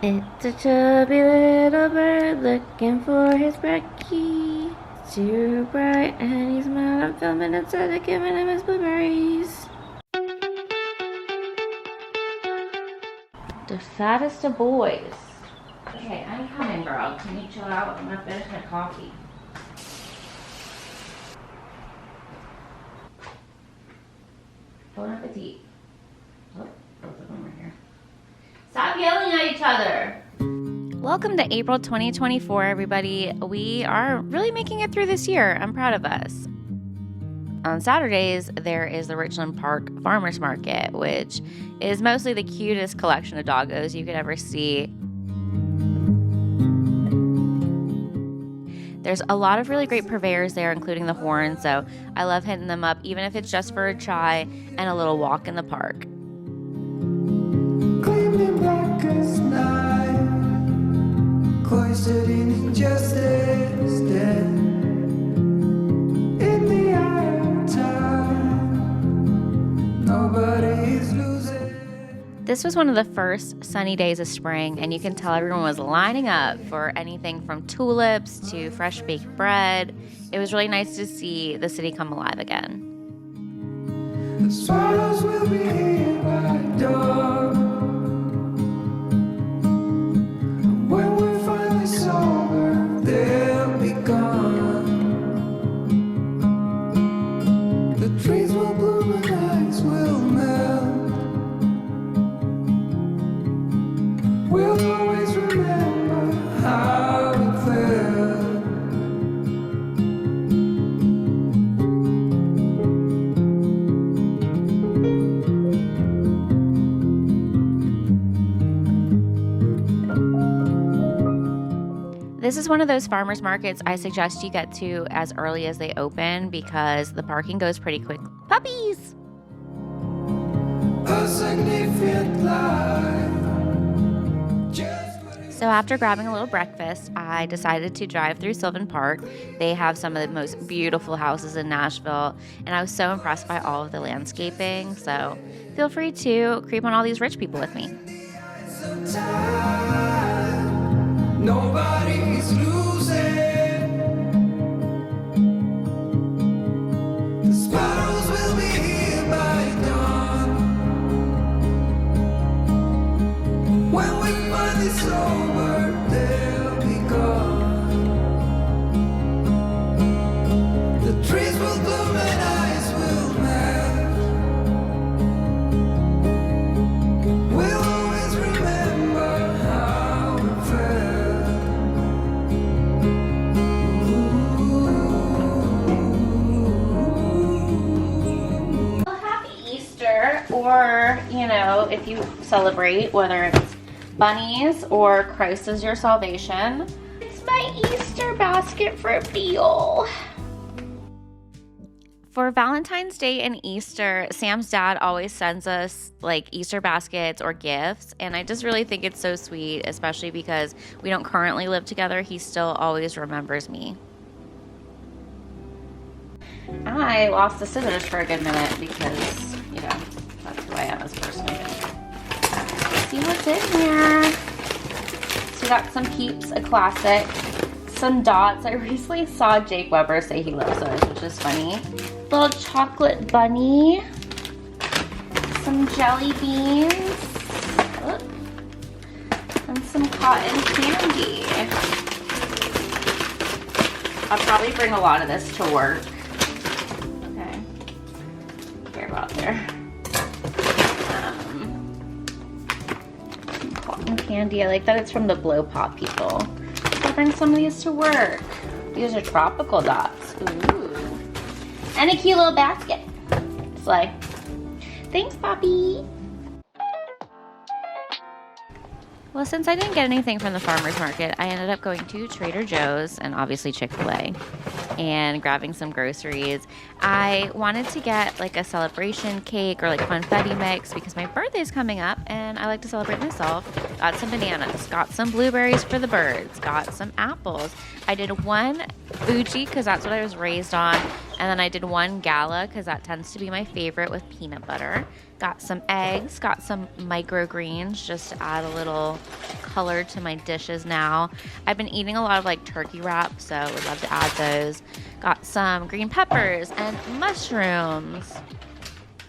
It's a chubby little bird looking for his brekkie. Too bright and he's mad at filming instead of giving him his blueberries. The fattest of boys. Okay, I'm coming, girl. Can you chill out? I'm gonna finish my coffee. Bon appetit. Oh, both of them are here. Stop yelling at each other. Welcome to April 2024, everybody. We are really making it through this year. I'm proud of us. On Saturdays, there is the Richland Park Farmers Market, which is mostly the cutest collection of doggos you could ever see. There's a lot of really great purveyors there, including the Horn, so I love hitting them up, even if it's just for a chai and a little walk in the park. Gleaming black as night, cloistered in injustice, dead in the eye of time. Nobody's losing. This was one of the first sunny days of spring, and you can tell everyone was lining up for anything from tulips to fresh baked bread. It was really nice to see the city come alive again. The swallows will be here by dawn. When we're finally sober, they'll be gone. The trees will bloom and ice will melt. We'll always remember how it felt. This is one of those farmers markets I suggest you get to as early as they open because the parking goes pretty quick. Puppies! A significant life. So after grabbing a little breakfast, I decided to drive through Sylvan Park. They have some of the most beautiful houses in Nashville, and I was so impressed by all of the landscaping. So feel free to creep on all these rich people with me. Nobody's losing. The sparrows will be here by dawn. When we finally sober, they'll be gone. The trees will bloom and ice will melt. We'll always remember how it felt. Well, happy Easter, or, if you celebrate, whether it's bunnies or Christ is your salvation. It's my Easter basket for Beal. For Valentine's Day and Easter, Sam's dad always sends us like Easter baskets or gifts, and I just really think it's so sweet, especially because we don't currently live together. He still always remembers me. I lost the scissors for a good minute because, that's who I am as a person. See what's in here. So we got some Peeps, a classic, some dots. I recently saw Jake Weber say he loves those, which is funny. Little chocolate bunny, some jelly beans, and some cotton candy. I'll probably bring a lot of this to work. Okay, care about there. Cotton candy. I like that it's from the Blow Pop people. I'll bring some of these to work. These are tropical dots. Ooh. And a cute little basket. Slay. Thanks, Poppy. Well, since I didn't get anything from the farmer's market, I ended up going to Trader Joe's and obviously Chick-fil-A and grabbing some groceries. I wanted to get like a celebration cake or like confetti mix because my birthday's coming up and I like to celebrate myself. Got some bananas, got some blueberries for the birds, got some apples. I did one Fuji because that's what I was raised on, And then I did one gala because that tends to be my favorite with peanut butter. Got some eggs, got some microgreens just to add a little color to my dishes now. I've been eating a lot of like turkey wraps, so would love to add those. Got some green peppers and mushrooms.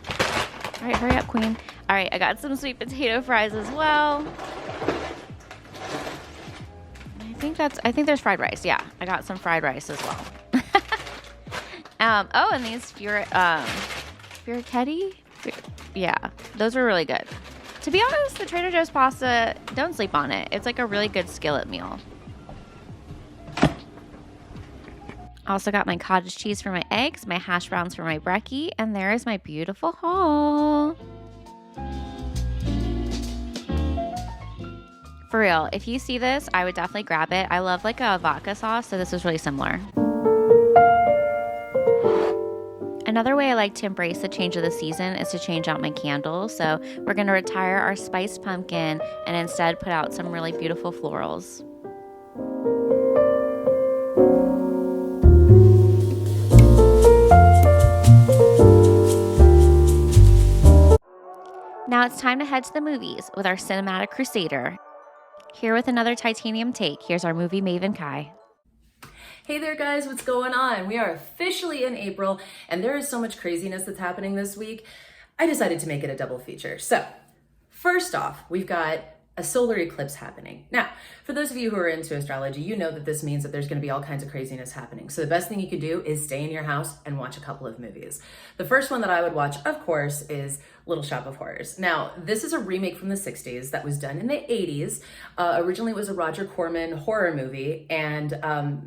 All right, hurry up, queen. All right, I got some sweet potato fries as well. I think there's fried rice. Yeah, I got some fried rice as well. Oh, and these furicchetti? Yeah, those were really good. To be honest, the Trader Joe's pasta, don't sleep on it. It's like a really good skillet meal. Also got my cottage cheese for my eggs, my hash browns for my brekkie, and there is my beautiful haul. For real, if you see this, I would definitely grab it. I love like a vodka sauce, so this is really similar. Another way I like to embrace the change of the season is to change out my candles. So we're going to retire our spiced pumpkin and instead put out some really beautiful florals. Now it's time to head to the movies with our cinematic crusader. Here with another titanium take, here's our movie maven Kai. Hey there guys, what's going on? We are officially in April and there is so much craziness that's happening this week. I decided to make it a double feature. So first off, we've got a solar eclipse happening. Now, for those of you who are into astrology, you know that this means that there's going to be all kinds of craziness happening. So the best thing you can do is stay in your house and watch a couple of movies. The first one that I would watch, of course, is Little Shop of Horrors. Now, this is a remake from the 60s that was done in the 80s. Originally, it was a Roger Corman horror movie, and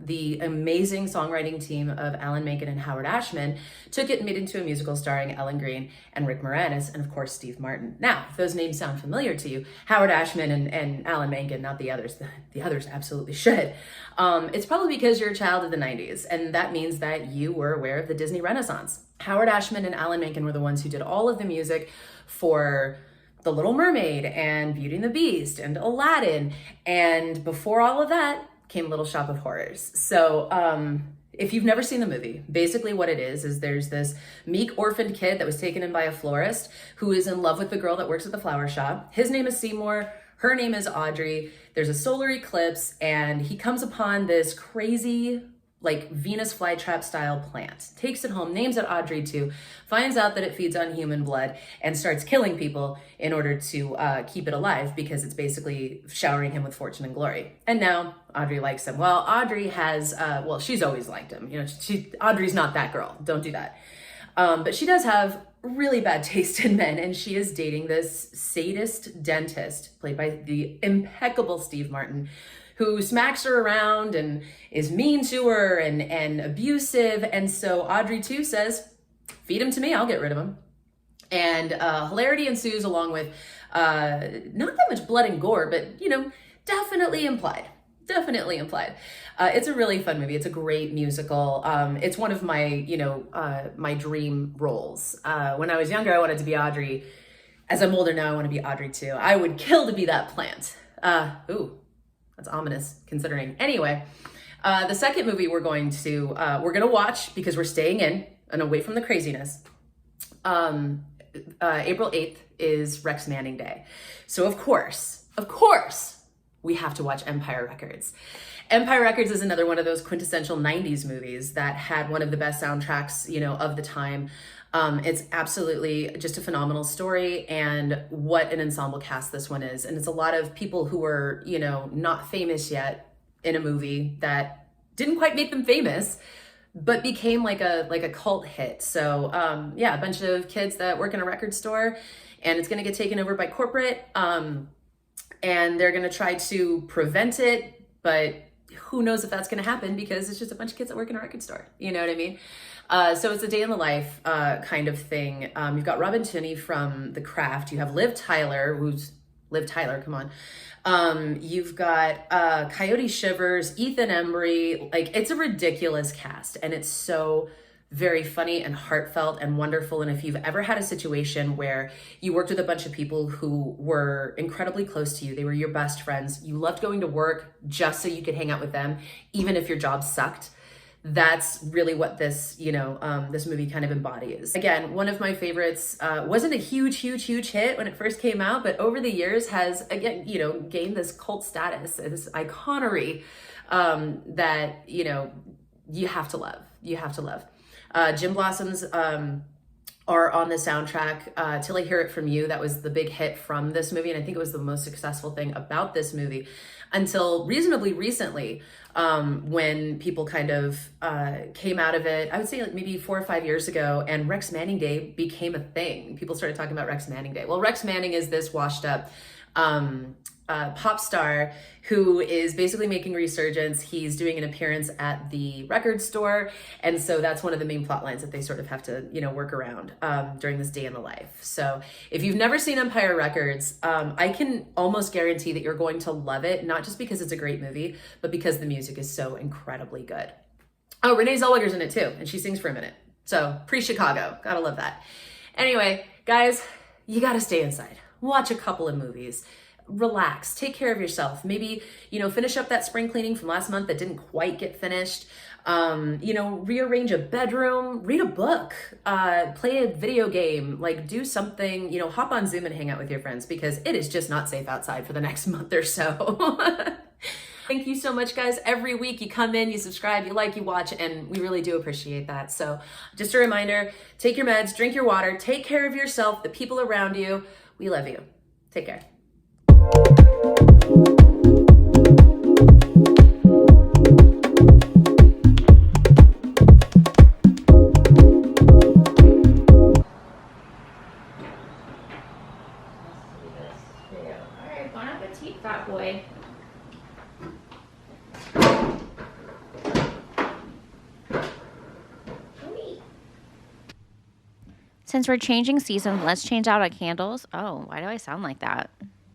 the amazing songwriting team of Alan Menken and Howard Ashman took it and made it into a musical starring Ellen Greene and Rick Moranis, and of course, Steve Martin. Now, if those names sound familiar to you, Howard Ashman and Alan Menken, not the others. The others absolutely should. It's probably because you're a child of the 90s, and that means that you were aware of the Disney Renaissance. Howard Ashman and Alan Menken were the ones who did all of the music for The Little Mermaid and Beauty and the Beast and Aladdin. And before all of that came Little Shop of Horrors. So if you've never seen the movie, basically what it is there's this meek orphaned kid that was taken in by a florist who is in love with the girl that works at the flower shop. His name is Seymour. Her name is Audrey. There's a solar eclipse and he comes upon this crazy like Venus flytrap style plant, takes it home, names it Audrey 2, finds out that it feeds on human blood and starts killing people in order to keep it alive because it's basically showering him with fortune and glory. And now Audrey likes him. Well, Audrey has, she's always liked him. You know, Audrey's not that girl. Don't do that. But she does have really bad taste in men, and she is dating this sadist dentist played by the impeccable Steve Martin, who smacks her around and is mean to her and abusive. And so Audrey too says, feed him to me, I'll get rid of him. And hilarity ensues along with not that much blood and gore, but you know, definitely implied. It's a really fun movie. It's a great musical. It's one of my, my dream roles. When I was younger, I wanted to be Audrey. As I'm older now, I want to be Audrey too. I would kill to be that plant. Ooh. That's ominous considering. Anyway, the second movie we're going to watch because we're staying in and away from the craziness. April 8th is Rex Manning Day. So of course, we have to watch Empire Records. Empire Records is another one of those quintessential 90s movies that had one of the best soundtracks, of the time. It's absolutely just a phenomenal story, and what an ensemble cast this one is. And it's a lot of people who were, not famous yet in a movie that didn't quite make them famous, but became like a cult hit. So a bunch of kids that work in a record store, and it's going to get taken over by corporate, and they're going to try to prevent it, but who knows if that's going to happen because it's just a bunch of kids that work in a record store. You know what I mean? So it's a day in the life kind of thing. You've got Robin Tunney from The Craft. You have Liv Tyler, come on. You've got Coyote Shivers, Ethan Embry. Like, it's a ridiculous cast, and it's so very funny and heartfelt and wonderful. And if you've ever had a situation where you worked with a bunch of people who were incredibly close to you, they were your best friends, you loved going to work just so you could hang out with them, even if your job sucked, that's really what this, this movie kind of embodies. Again, one of my favorites, wasn't a huge hit when it first came out, but over the years has, again, gained this cult status, this iconery, that, you have to love. You have to love. Gin Blossoms, are on the soundtrack. Till I Hear It From You, that was the big hit from this movie, and I think it was the most successful thing about this movie until reasonably recently, when people kind of came out of it. I would say like maybe 4 or 5 years ago, and Rex Manning Day became a thing. People started talking about Rex Manning Day. Well, Rex Manning is this washed up pop star who is basically making a resurgence. He's doing an appearance at the record store, and so that's one of the main plot lines that they sort of have to work around during this day in the life. So if you've never seen Empire Records, I can almost guarantee that you're going to love it, not just because it's a great movie, but because the music is so incredibly good. Oh, Renee Zellweger's in it too, and she sings for a minute. So pre-Chicago, gotta love that. Anyway, guys, you gotta stay inside. Watch a couple of movies, relax, take care of yourself. Maybe, finish up that spring cleaning from last month that didn't quite get finished. Rearrange a bedroom, read a book, play a video game, like do something, hop on Zoom and hang out with your friends, because it is just not safe outside for the next month or so. Thank you so much, guys. Every week you come in, you subscribe, you like, you watch, and we really do appreciate that. So just a reminder, take your meds, drink your water, take care of yourself, the people around you. We love you. Take care. Alright, bon appetit, fat boy. Since we're changing seasons, let's change out our candles. Oh, why do I sound like that?